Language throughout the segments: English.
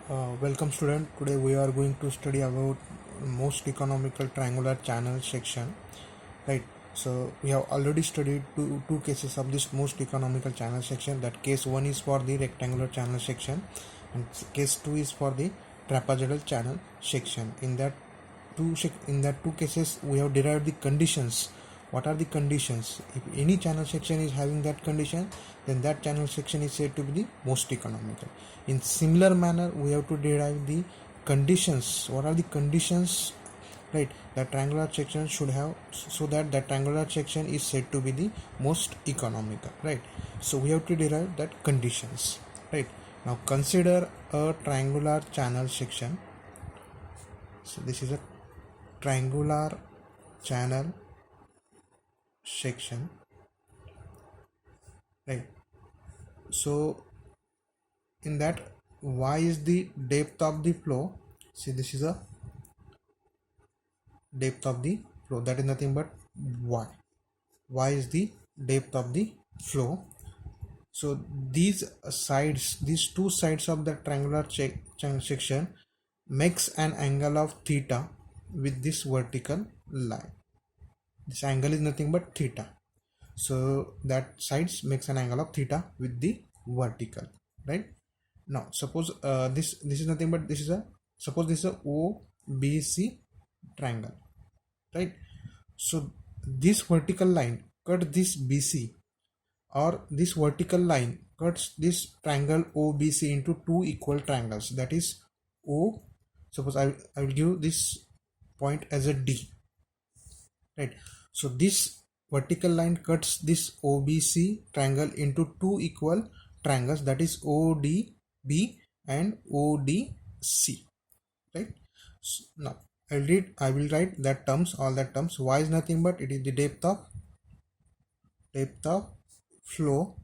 Welcome student. Today we are going to study about most economical triangular channel section. Right. So we have already studied two cases of this most economical channel section. That case 1 is for the rectangular channel section and case 2 is for the trapezoidal channel section. In that two cases we have derived the conditions. What are the conditions? If any channel section is having that condition, then that channel section is said to be the most economical. In similar manner, we have to derive the conditions. What are the conditions? Right, the triangular section should have, so that the triangular section is said to be the most economical. Right, so we have to derive that conditions. Right, now consider a triangular channel section. So this is a triangular channel section. Right, so in that, y is the depth of the flow. See, this is a depth of the flow, that is nothing but y is the depth of the flow. So these two sides of the triangular section makes an angle of theta with this vertical line. This angle is nothing but theta, so that sides makes an angle of theta with the vertical. Right, now suppose this is nothing but this is a OBC triangle. Right, so this vertical line cut this BC, or this vertical line cuts this triangle OBC into two equal triangles, that is O. Suppose I will give this point as a D. Right, so this vertical line cuts this OBC triangle into two equal triangles, that is ODB and ODC. Right, so now I will write that terms, all that terms. Y is nothing but it is the depth of flow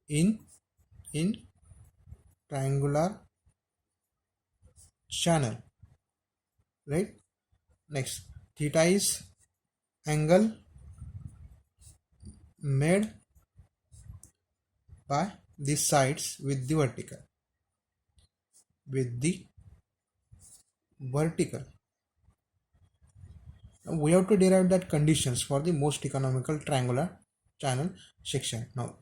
in triangular channel. Right, next, theta is angle made by the sides with the vertical. Now we have to derive that conditions for the most economical triangular channel section. Now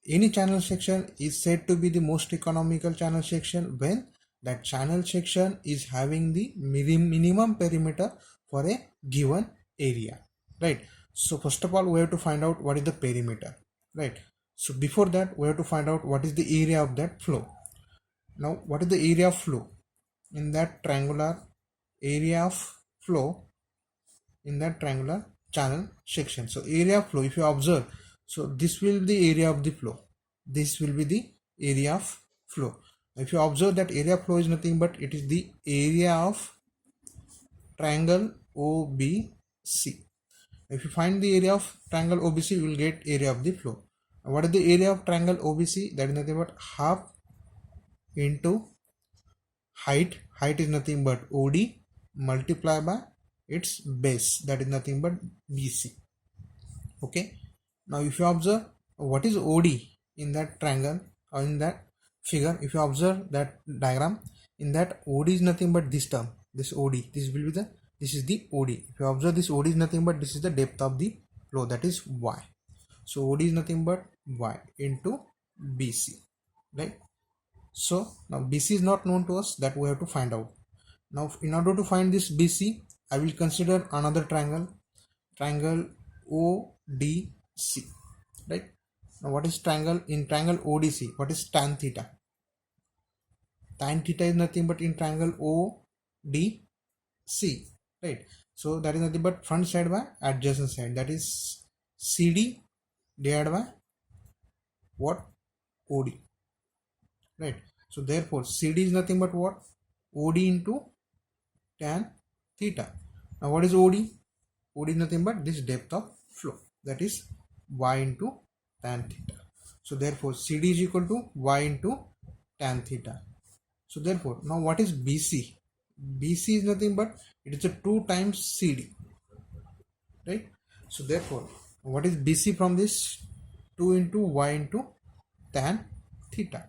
any channel section is said to be the most economical channel section when that channel section is having the minimum perimeter for a given area. Right, so first of all we have to find out what is the perimeter. Right, so before that we have to find out what is the area of that flow. Now what is the area of flow in that triangular area of flow in that triangular channel section? So area of flow, if you observe, so this will be the area of the flow, this will be the area of flow. If you observe that area of flow is nothing but it is the area of triangle OBC. If you find the area of triangle OBC, you will get area of the flow. What is the area of triangle OBC? That is nothing but half into height. Height is nothing but OD multiply by its base, that is nothing but BC. Okay, now if you observe what is OD in that triangle or in that figure, if you observe that diagram, in that OD is nothing but this term, this OD, this will be the, this is the OD. If you observe, this OD is nothing but this is the depth of the flow, that is Y. So OD is nothing but Y into BC. Right, so now BC is not known to us, that we have to find out. Now in order to find this BC, I will consider another triangle ODC. Right, now what is triangle? In triangle ODC, what is tan theta? Tan theta is nothing but in triangle ODC. Right, so that is nothing but front side by adjacent side, that is CD divided by what? OD. Right, so therefore CD is nothing but what? OD into tan theta. Now what is OD? OD is nothing but this depth of flow, that is Y into tan theta. So therefore CD is equal to Y into tan theta. So therefore now what is BC? BC is nothing but it is a 2 times CD. Right, so therefore what is BC from this? 2 into Y into tan theta.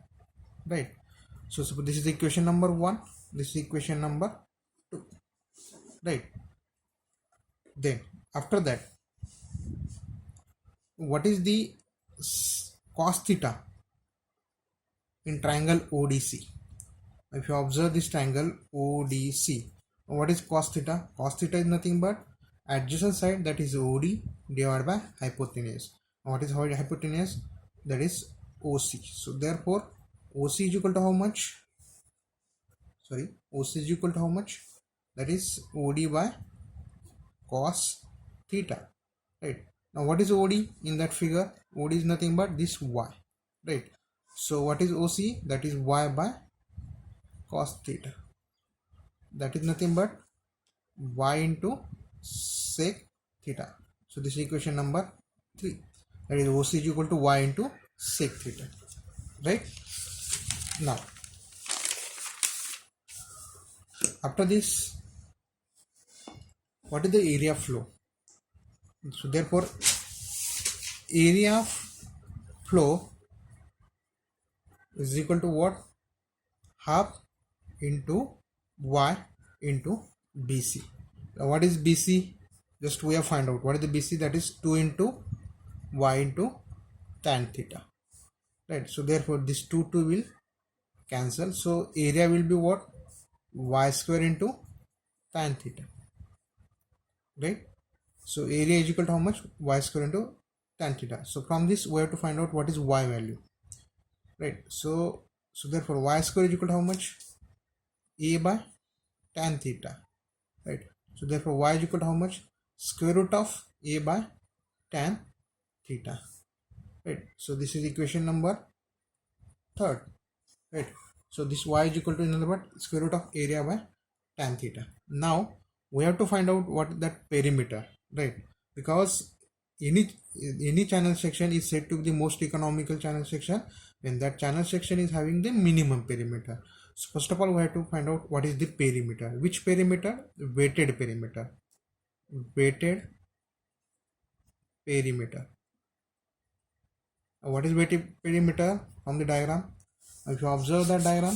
Right, So suppose this is equation number 1, this is equation number 2, right? Then after that, what is the cos theta in triangle ODC? If you observe this triangle ODC, what is cos theta? Cos theta is nothing but adjacent side, that is OD, divided by hypotenuse. What is hypotenuse? That is OC. So therefore OC is equal to how much? Sorry, OC is equal to how much? That is OD by cos theta, right? Now what is OD in that figure? OD is nothing but this Y, right? So what is OC? That is Y by cos theta, that is nothing but Y into sec theta. So this is equation number 3, that is OC is equal to Y into sec theta, right? Now after this, what is the area of flow? So therefore area of flow is equal to what? Half into Y into BC. Now what is BC? Just we have find out what is the BC. That is 2 into Y into tan theta, right? So therefore this 2 will cancel. So area will be what? Y square into tan theta, right? So area is equal to how much? Y square into tan theta. So from this we have to find out what is Y value, right? So therefore Y square is equal to how much? A by tan theta, right? So therefore Y is equal to how much? Square root of A by tan theta, right? So this is equation number 3, right? So this Y is equal to another word square root of area by tan theta. Now we have to find out what that perimeter, right? Because any channel section is said to be the most economical channel section when that channel section is having the minimum perimeter. So first of all we have to find out what is the perimeter. Which perimeter? Weighted perimeter. Weighted perimeter. What is weighted perimeter? From the diagram, if you observe that diagram,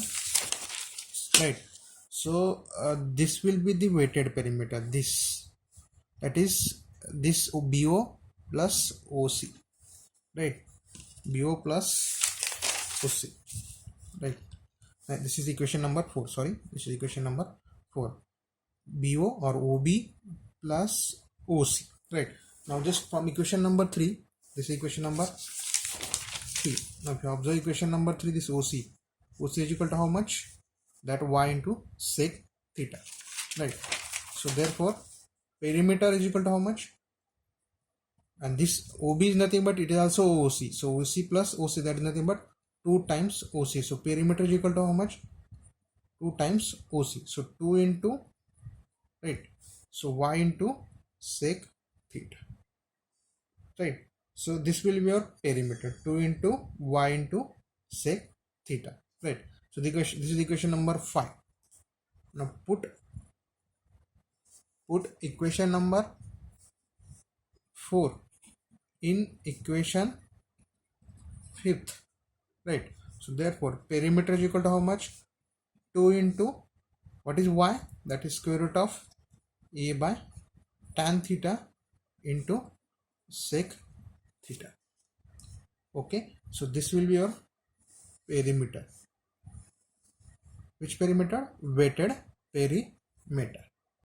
right? So this will be the weighted perimeter. This, that is this BO plus OC, right? BO plus OC, right? This is equation number 4. Sorry, this is equation number 4. BO or OB plus OC, right? Now just from equation number 3, this is equation number 3. Now if you observe equation number 3, this OC is equal to how much? That Y into sec theta, right? So therefore perimeter is equal to how much? And this OB is nothing but it is also OC. So OC plus OC, that is nothing but 2 times OC. So perimeter is equal to how much? 2 times OC. So 2 into, right? So Y into sec theta, right? So this will be your perimeter, 2 into Y into sec theta, right? So the equation, this is equation number 5. Now put equation number 4 in equation 5th, right? So therefore perimeter is equal to how much? 2 into what is Y? That is square root of A by tan theta into sec theta. Okay, so this will be your perimeter. Which perimeter? Weighted perimeter.